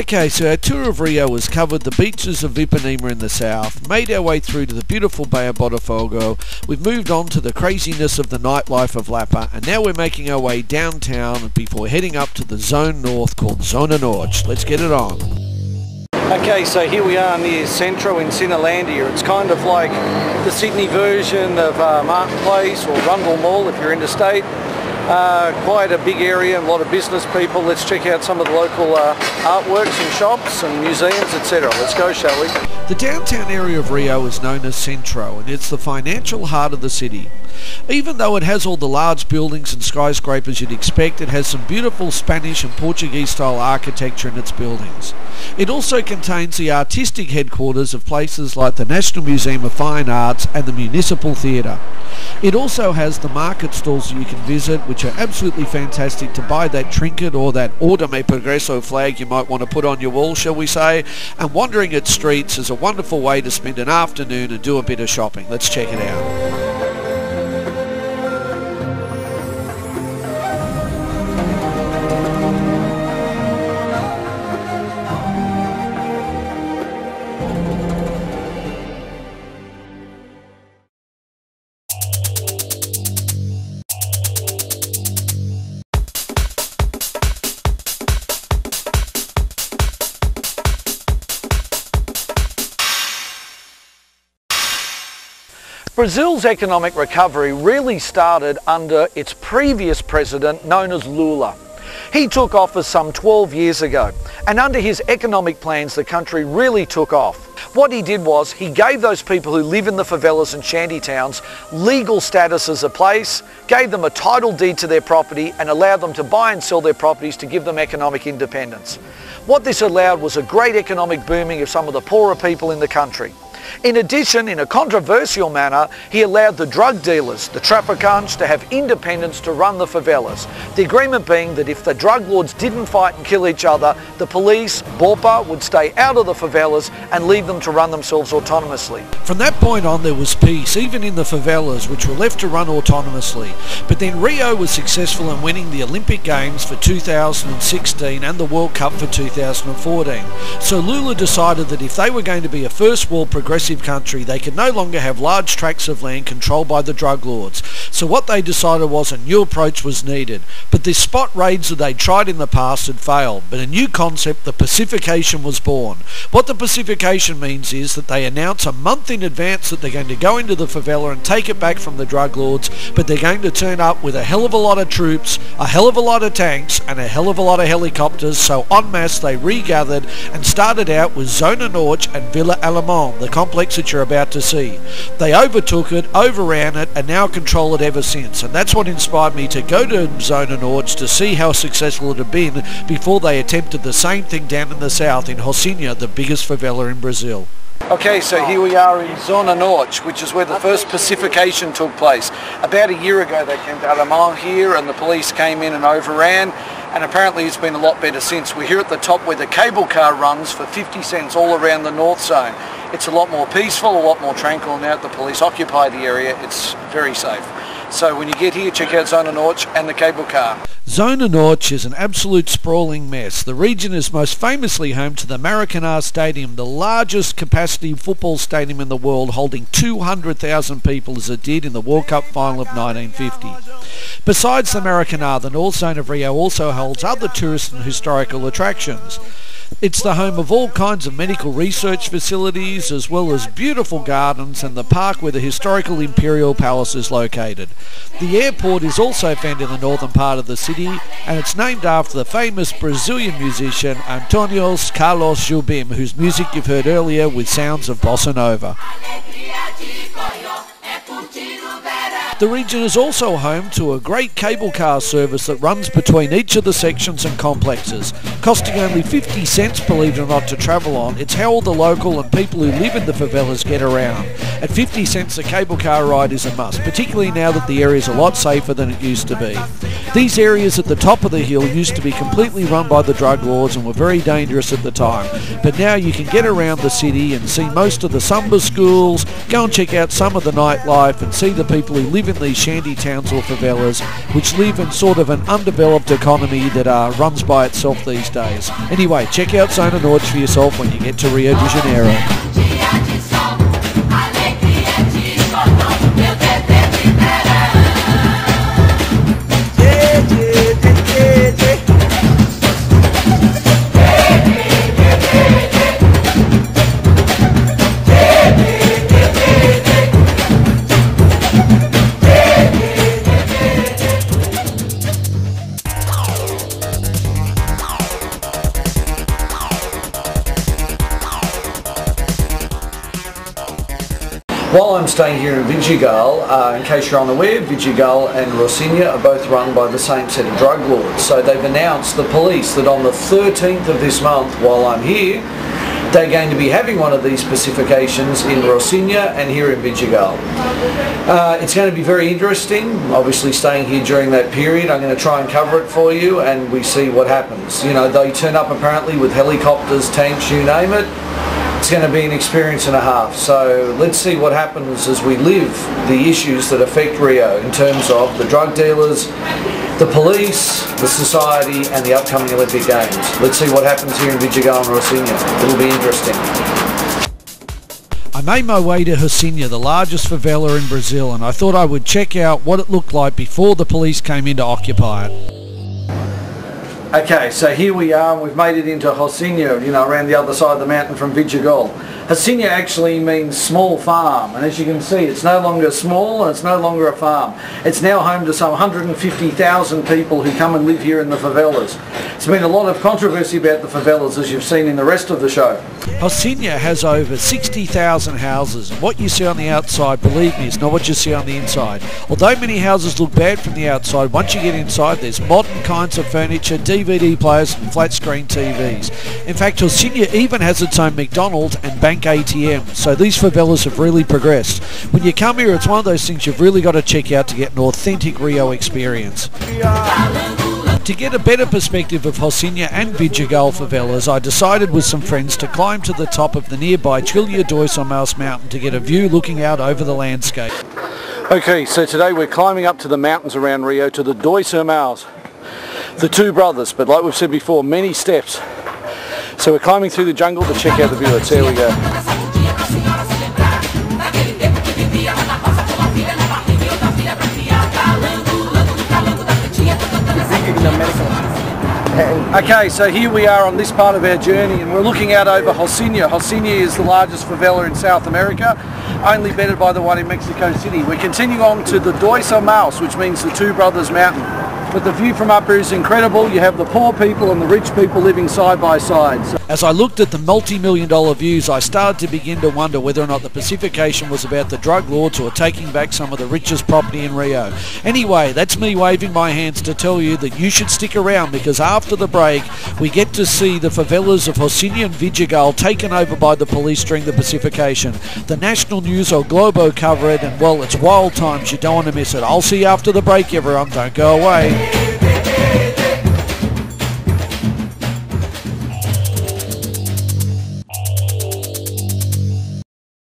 Okay, so our tour of Rio has covered the beaches of Ipanema in the south, made our way through to the beautiful Bay of Botafogo, we've moved on to the craziness of the nightlife of Lapa, and now we're making our way downtown before heading up to the zone north called Zona Norte. Let's get it on. Okay, so here we are near Centro in Cinelandia. It's kind of like the Sydney version of Marketplace or Rundle Mall if you're interstate. Quite a big area, a lot of business people. Let's check out some of the local artworks and shops and museums, etc. Let's go, shall we? The downtown area of Rio is known as Centro, and it's the financial heart of the city. Even though it has all the large buildings and skyscrapers you'd expect, it has some beautiful Spanish and Portuguese style architecture in its buildings. It also contains the artistic headquarters of places like the National Museum of Fine Arts and the Municipal Theatre. It also has the market stalls that you can visit, which are absolutely fantastic to buy that trinket or that Ordame Progreso flag you might want to put on your wall, shall we say. And wandering its streets is a wonderful way to spend an afternoon and do a bit of shopping. Let's check it out. Brazil's economic recovery really started under its previous president known as Lula. He took office some 12 years ago, and under his economic plans the country really took off. What he did was he gave those people who live in the favelas and shanty towns legal status as a place, gave them a title deed to their property and allowed them to buy and sell their properties to give them economic independence. What this allowed was a great economic booming of some of the poorer people in the country. In addition, in a controversial manner, he allowed the drug dealers, the traficantes, to have independence to run the favelas. The agreement being that if the drug lords didn't fight and kill each other, the police, BOPA, would stay out of the favelas and leave them to run themselves autonomously. From that point on there was peace, even in the favelas, which were left to run autonomously. But then Rio was successful in winning the Olympic Games for 2016 and the World Cup for 2014. So Lula decided that if they were going to be a first world progressive country, they could no longer have large tracts of land controlled by the drug lords. So what they decided was a new approach was needed. But the spot raids that they tried in the past had failed. But a new concept, the Pacification, was born. What the Pacification means is that they announce a month in advance that they're going to go into the favela and take it back from the drug lords, but they're going to turn up with a hell of a lot of troops, a hell of a lot of tanks, and a hell of a lot of helicopters. So en masse they regathered and started out with Zona Norte and Villa Alemão, the complex that you're about to see. They overtook it, overran it, and now control it ever since. And that's what inspired me to go to Zona Norte to see how successful it had been before they attempted the same thing down in the south in Rocinha, the biggest favela in Brazil. Okay, so here we are in Zona Norte, which is where the first Pacification took place. About a year ago they came to Alemão here and the police came in and overran, and apparently it's been a lot better since. We're here at the top where the cable car runs for 50 cents all around the North Zone. It's a lot more peaceful, a lot more tranquil now that the police occupy the area. It's very safe. So when you get here, check out Zona Norte and the cable car. Zona Norte is an absolute sprawling mess. The region is most famously home to the Maracanã Stadium, the largest capacity football stadium in the world, holding 200,000 people as it did in the World Cup final of 1950. Besides the Maracanã, the North Zone of Rio also holds other tourist and historical attractions. It's the home of all kinds of medical research facilities, as well as beautiful gardens and the park where the historical Imperial Palace is located. The airport is also found in the northern part of the city, and it's named after the famous Brazilian musician Antônio Carlos Jobim, whose music you've heard earlier with sounds of bossa nova. The region is also home to a great cable car service that runs between each of the sections and complexes. Costing only 50 cents, believe it or not, to travel on, it's how all the local and people who live in the favelas get around. At 50 cents a cable car ride is a must, particularly now that the area is a lot safer than it used to be. These areas at the top of the hill used to be completely run by the drug lords and were very dangerous at the time. But now you can get around the city and see most of the samba schools, go and check out some of the nightlife and see the people who live in these shanty towns or favelas, which live in sort of an undeveloped economy that runs by itself these days. Anyway, check out Zona Norte for yourself when you get to Rio De Janeiro. While I'm staying here in Vidigal, in case you're unaware, Vidigal and Rocinha are both run by the same set of drug lords. So they've announced, the police, that on the 13th of this month, while I'm here, they're going to be having one of these pacifications in Rocinha and here in Vidigal. It's going to be very interesting, obviously staying here during that period. I'm going to try and cover it for you and we see what happens. You know, they turn up apparently with helicopters, tanks, you name it. It's going to be an experience and a half. So let's see what happens as we live the issues that affect Rio in terms of the drug dealers, the police, the society and the upcoming Olympic Games. Let's see what happens here in Vidigal and Rocinha. It'll be interesting. I made my way to Rocinha, the largest favela in Brazil, and I thought I would check out what it looked like before the police came in to occupy it. Okay, so here we are, and we've made it into Rocinha, you know, around the other side of the mountain from Vidigal. Rocinha actually means small farm, and as you can see, it's no longer small and it's no longer a farm. It's now home to some 150,000 people who come and live here in the favelas. There's been a lot of controversy about the favelas, as you've seen in the rest of the show. Rocinha has over 60,000 houses, and what you see on the outside, believe me, is not what you see on the inside. Although many houses look bad from the outside, once you get inside there's modern kinds of furniture, DVD players and flat screen TVs. In fact, Rocinha even has its own McDonald's and bank ATM, so these favelas have really progressed. When you come here, it's one of those things you've really got to check out to get an authentic Rio experience. To get a better perspective of Rocinha and Vidigal favelas, I decided with some friends to climb to the top of the nearby Rio De Janeiro mountain to get a view looking out over the landscape. Okay, so today we're climbing up to the mountains around Rio to the Dois Irmãos, the two brothers, but like we've said before, many steps. So we're climbing through the jungle to check out the view. There we go. Okay, so here we are on this part of our journey and we're looking out over Rocinha. Rocinha is the largest favela in South America, only bettered by the one in Mexico City. We're continuing on to the Dois Irmãos, which means the Two Brothers Mountain. But the view from up here is incredible. You have the poor people and the rich people living side by side. So as I looked at the multi-million-dollar views, I started to begin to wonder whether or not the Pacification was about the drug lords who are taking back some of the richest property in Rio. Anyway, that's me waving my hands to tell you that you should stick around, because after the break we get to see the favelas of Rocinha and Vidigal taken over by the police during the Pacification. The national news or Globo cover it, and well, it's wild times. You don't want to miss it. I'll see you after the break, everyone. Don't go away.